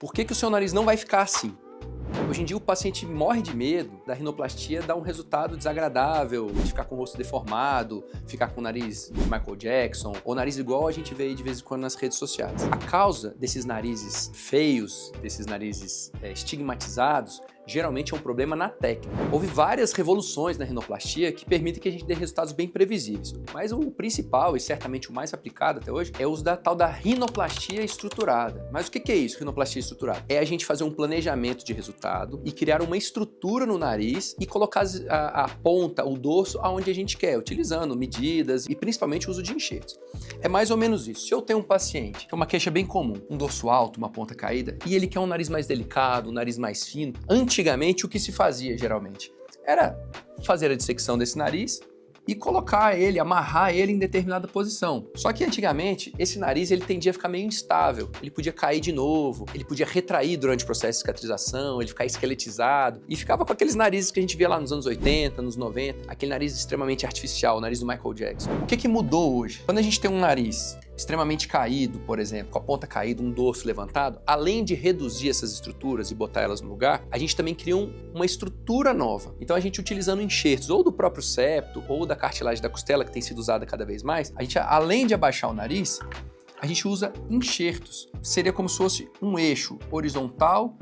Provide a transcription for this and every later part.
Por que o seu nariz não vai ficar assim? Hoje em dia o paciente morre de medo da rinoplastia dar um resultado desagradável, de ficar com o rosto deformado, ficar com o nariz de Michael Jackson, ou nariz igual a gente vê aí de vez em quando nas redes sociais. A causa desses narizes feios, desses narizes estigmatizados, geralmente é um problema na técnica. Houve várias revoluções na rinoplastia que permitem que a gente dê resultados bem previsíveis, mas o principal e certamente o mais aplicado até hoje é o uso da tal da rinoplastia estruturada. Mas o que é isso, rinoplastia estruturada? É a gente fazer um planejamento de resultado e criar uma estrutura no nariz e colocar a ponta, o dorso, aonde a gente quer, utilizando medidas e principalmente o uso de enxertos. É mais ou menos isso. Se eu tenho um paciente que é uma queixa bem comum, um dorso alto, uma ponta caída, e ele quer um nariz mais delicado, um nariz mais fino, antigamente, o que se fazia, geralmente, era fazer a dissecção desse nariz e colocar ele, amarrar ele em determinada posição. Só que antigamente, esse nariz ele tendia a ficar meio instável, ele podia cair de novo, ele podia retrair durante o processo de cicatrização, ele ficar esqueletizado e ficava com aqueles narizes que a gente via lá nos anos 80, nos 90, aquele nariz extremamente artificial, o nariz do Michael Jackson. O que mudou hoje? Quando a gente tem um nariz extremamente caído, por exemplo, com a ponta caída, um dorso levantado, além de reduzir essas estruturas e botar elas no lugar, a gente também cria uma estrutura nova. Então a gente utilizando enxertos ou do próprio septo ou da cartilagem da costela, que tem sido usada cada vez mais, a gente, além de abaixar o nariz, a gente usa enxertos. Seria como se fosse um eixo horizontal,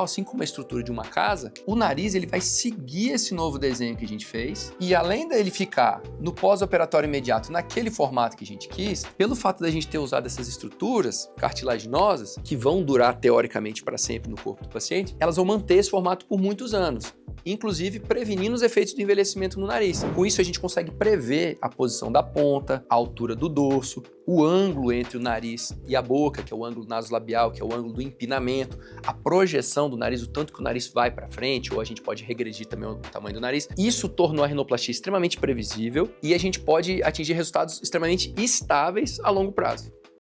assim como a estrutura de uma casa. O nariz ele vai seguir esse novo desenho que a gente fez e além dele ficar no pós-operatório imediato naquele formato que a gente quis, pelo fato da gente ter usado essas estruturas cartilaginosas, que vão durar teoricamente para sempre no corpo do paciente, elas vão manter esse formato por muitos anos, inclusive prevenindo os efeitos do envelhecimento no nariz. Com isso a gente consegue prever a posição da ponta, a altura do dorso, o ângulo entre o nariz e a boca, que é o ângulo nasolabial, que é o ângulo do empinamento, a projeção do nariz, o tanto que o nariz vai para frente, ou a gente pode regredir também o tamanho do nariz. Isso tornou a rinoplastia extremamente previsível e a gente pode atingir resultados extremamente estáveis a longo prazo.